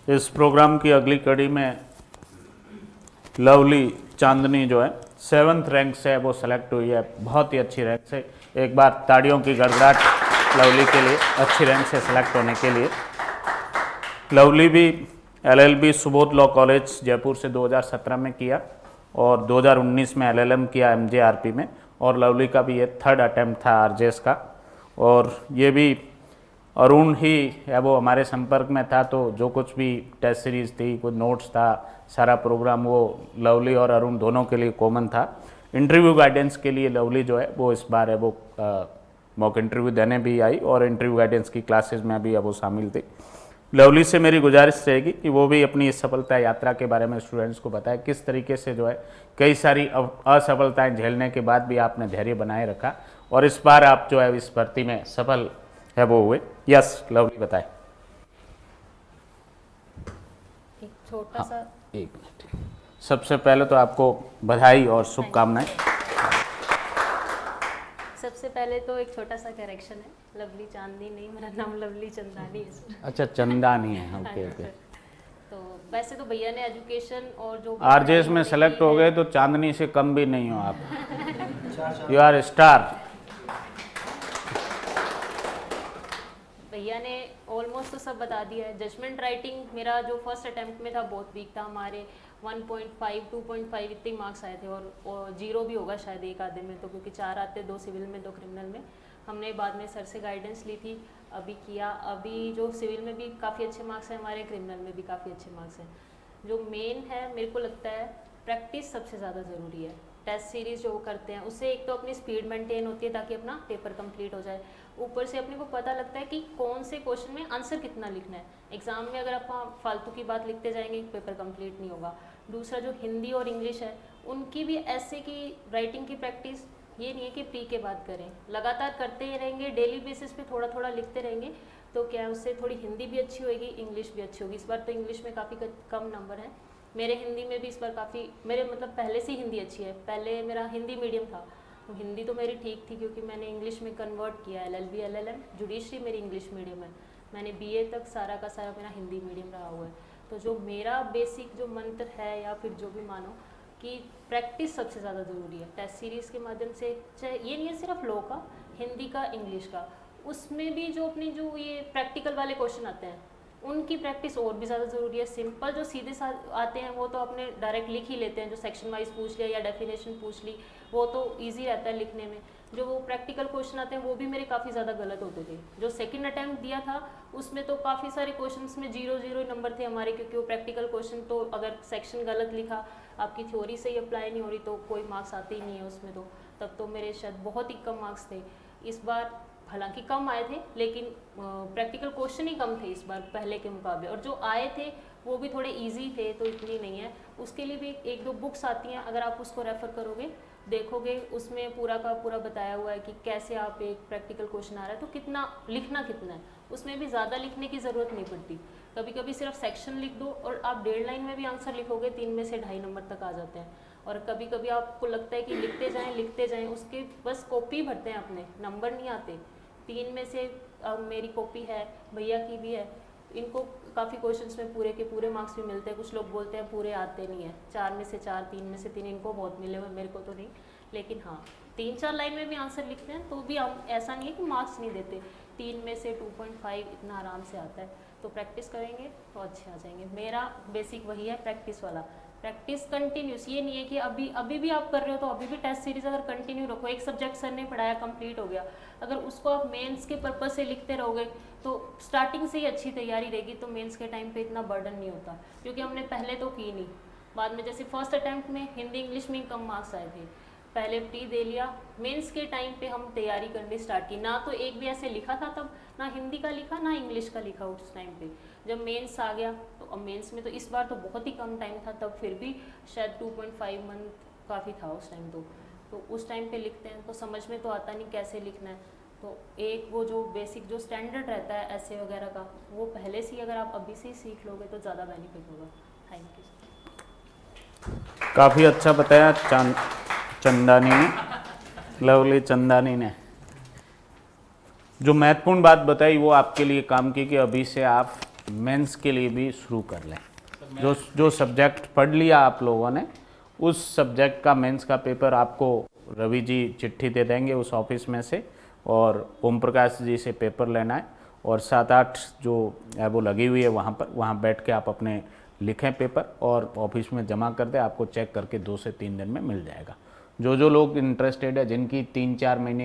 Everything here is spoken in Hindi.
इस प्रोग्राम की अगली कड़ी में लवली चांदनी जो है 7th रैंक से वो सेलेक्ट हुई है, बहुत ही अच्छी रैंक से। एक बार ताड़ियों की गड़गड़ाहट लवली के लिए, अच्छी रैंक से सेलेक्ट होने के लिए। लवली भी LLB Subodh law college Jaipur से 2017 में किया और 2019 में LLM किया MJRP में, और लवली का भी ये 3rd अटैम्प्ट था RJS का। और ये भी अरुण ही है वो हमारे संपर्क में था, तो जो कुछ भी टेस्ट सीरीज़ थी, कुछ नोट्स था, सारा प्रोग्राम वो लवली और अरुण दोनों के लिए कॉमन था। इंटरव्यू गाइडेंस के लिए लवली जो है वो इस बार है वो मॉक इंटरव्यू देने भी आई और इंटरव्यू गाइडेंस की क्लासेस में भी अब वो शामिल थी। लवली से मेरी गुजारिश रहेगी कि वो भी अपनी इस सफलता यात्रा के बारे में स्टूडेंट्स को बताए, किस तरीके से जो है कई सारी असफलताएं झेलने के बाद भी आपने धैर्य बनाए रखा और इस बार आप जो है इस भर्ती में सफल है वो हुए। यस लवली बताए। एक छोटा सा एक मिनट, सबसे पहले तो आपको बधाई और शुभकामनाएं। सबसे पहले तो एक छोटा सा करेक्शन है, लवली चांदनी नहीं, मेरा नाम लवली चंदानी है। अच्छा चंदानी है, ओके ओके। तो वैसे तो भैया ने एजुकेशन और जो RJS में सेलेक्ट हो गए तो चांदनी से कम भी नहीं हो आप, यू आर स्टार। भैया ने ऑलमोस्ट तो सब बता दिया है। जजमेंट राइटिंग मेरा जो फर्स्ट अटेम्प्ट में था बहुत वीक था, हमारे 1.5 2.5 इतने मार्क्स आए थे और 0 भी होगा शायद एक आधे में, तो क्योंकि 4 आते, 2 सिविल में 2 क्रिमिनल में। हमने बाद में सर से गाइडेंस ली थी, अभी किया। अभी जो सिविल में भी काफ़ी अच्छे मार्क्स हैं हमारे, क्रिमिनल में भी काफ़ी अच्छे मार्क्स हैं। जो मेन है मेरे को लगता है प्रैक्टिस सबसे ज़्यादा ज़रूरी है। टेस्ट सीरीज़ जो करते हैं उससे एक तो अपनी स्पीड मेंटेन होती है ताकि अपना पेपर कंप्लीट हो जाए, ऊपर से अपने को पता लगता है कि कौन से क्वेश्चन में आंसर कितना लिखना है। एग्जाम में अगर आप फालतू की बात लिखते जाएंगे पेपर कंप्लीट नहीं होगा। दूसरा जो हिंदी और इंग्लिश है उनकी भी ऐसे की राइटिंग की प्रैक्टिस ये नहीं है कि प्री के बाद करें, लगातार करते ही रहेंगे, डेली बेसिस पे थोड़ा थोड़ा लिखते रहेंगे तो क्या है उससे थोड़ी हिंदी भी अच्छी होगी, इंग्लिश भी अच्छी होगी। इस बार तो इंग्लिश में काफ़ी कम नंबर है, मेरे हिंदी में भी इस बार काफ़ी, मेरे मतलब पहले से ही हिंदी अच्छी है, पहले मेरा हिंदी मीडियम था तो हिंदी तो मेरी ठीक थी क्योंकि मैंने इंग्लिश में कन्वर्ट किया, LLB LLM जुडिशरी मेरी इंग्लिश मीडियम है, मैंने BA तक सारा का सारा मेरा हिंदी मीडियम रहा हुआ है। तो जो मेरा बेसिक जो मंत्र है या फिर जो भी मानो कि प्रैक्टिस सबसे ज़्यादा ज़रूरी है। टेस्ट सीरीज़ के माध्यम से, चाहे ये नहीं है सिर्फ लॉ का, हिंदी का, इंग्लिश का, उसमें भी जो अपनी जो ये प्रैक्टिकल वाले क्वेश्चन आते हैं उनकी प्रैक्टिस और भी ज़्यादा ज़रूरी है। सिंपल जो सीधे आते हैं वो तो अपने डायरेक्ट लिख ही लेते हैं, जो सेक्शन वाइज पूछ लिया या डेफिनेशन पूछ ली वो तो इजी रहता है लिखने में। जो वो प्रैक्टिकल क्वेश्चन आते हैं वो भी मेरे काफ़ी ज़्यादा गलत होते थे। जो सेकंड अटैम्प्ट दिया था उसमें तो काफ़ी सारे क्वेश्चंस में 0 नंबर थे हमारे, क्योंकि वो प्रैक्टिकल क्वेश्चन तो अगर सेक्शन गलत लिखा, आपकी थ्योरी से ही अप्लाई नहीं हो रही तो कोई मार्क्स आते ही नहीं है उसमें, तो तब तो मेरे शायद बहुत ही कम मार्क्स थे। इस बार हालांकि कम आए थे लेकिन प्रैक्टिकल क्वेश्चन ही कम थे इस बार पहले के मुकाबले, और जो आए थे वो भी थोड़े इजी थे तो इतनी नहीं है। उसके लिए भी एक दो बुक्स आती हैं, अगर आप उसको रेफ़र करोगे देखोगे उसमें पूरा का पूरा बताया हुआ है कि कैसे आप एक प्रैक्टिकल क्वेश्चन आ रहा है तो कितना लिखना कितना है, उसमें भी ज़्यादा लिखने की ज़रूरत नहीं पड़ती। कभी कभी सिर्फ सेक्शन लिख दो और आप 1.5 लाइन में भी आंसर लिखोगे 3 में से 2.5 नंबर तक आ जाते हैं। और कभी कभी आपको लगता है कि लिखते जाएं उसके बस कॉपी भरते हैं अपने, नंबर नहीं आते। 3 में से मेरी कॉपी है, भैया की भी है, इनको काफ़ी क्वेश्चंस में पूरे के पूरे मार्क्स भी मिलते हैं। कुछ लोग बोलते हैं पूरे आते नहीं है, 4 में से 4, 3 में से 3 इनको बहुत मिले हुए, मेरे को तो नहीं। लेकिन हाँ 3-4 लाइन में भी आंसर लिखते हैं तो भी हम ऐसा नहीं है कि मार्क्स नहीं देते, 3 में से 2.5 इतना आराम से आता है। तो प्रैक्टिस करेंगे तो अच्छे आ जाएंगे। मेरा बेसिक वही है प्रैक्टिस वाला, प्रैक्टिस कंटिन्यूस। ये नहीं है कि अभी भी आप कर रहे हो तो अभी भी टेस्ट सीरीज अगर कंटिन्यू रखो, एक सब्जेक्ट सर ने पढ़ाया कंप्लीट हो गया, अगर उसको आप मेंस के पर्पज से लिखते रहोगे तो स्टार्टिंग से ही अच्छी तैयारी रहेगी तो मेंस के टाइम पे इतना बर्डन नहीं होता, क्योंकि हमने पहले तो की नहीं। बाद में जैसे फर्स्ट अटैम्प्ट में हिंदी इंग्लिश में कम मार्क्स आए थे, पहले प्री दे लिया, मेंस के टाइम पे हम तैयारी करनी स्टार्ट की, ना तो एक भी ऐसे लिखा था तब, ना हिंदी का लिखा ना इंग्लिश का लिखा उस टाइम पे। जब मेंस आ गया तो अब मेंस में तो इस बार तो बहुत ही कम टाइम था, तब फिर भी शायद 2.5 मंथ काफ़ी था उस टाइम तो उस टाइम पे लिखते हैं तो समझ में तो आता नहीं कैसे लिखना है। तो एक वो जो बेसिक जो स्टैंडर्ड रहता है ऐसे वगैरह का, वो पहले से ही अगर आप अभी से ही सीख लोगे तो ज़्यादा बेनिफिट होगा। Thank you. काफ़ी अच्छा बताया चंदानी ने, लवली चंदानी ने। जो महत्वपूर्ण बात बताई वो आपके लिए काम की कि अभी से आप मेंस के लिए भी शुरू कर लें। जो सब्जेक्ट पढ़ लिया आप लोगों ने, उस सब्जेक्ट का मेंस का पेपर आपको रवि जी चिट्ठी दे देंगे उस ऑफिस में से, और ओम प्रकाश जी से पेपर लेना है, और 7-8 जो है वो लगी हुई है वहाँ बैठ के आप अपने लिखें पेपर और ऑफिस में जमा कर दें। आपको चेक करके 2 से 3 दिन में मिल जाएगा। जो लोग इंटरेस्टेड है, जिनकी 3-4 महीने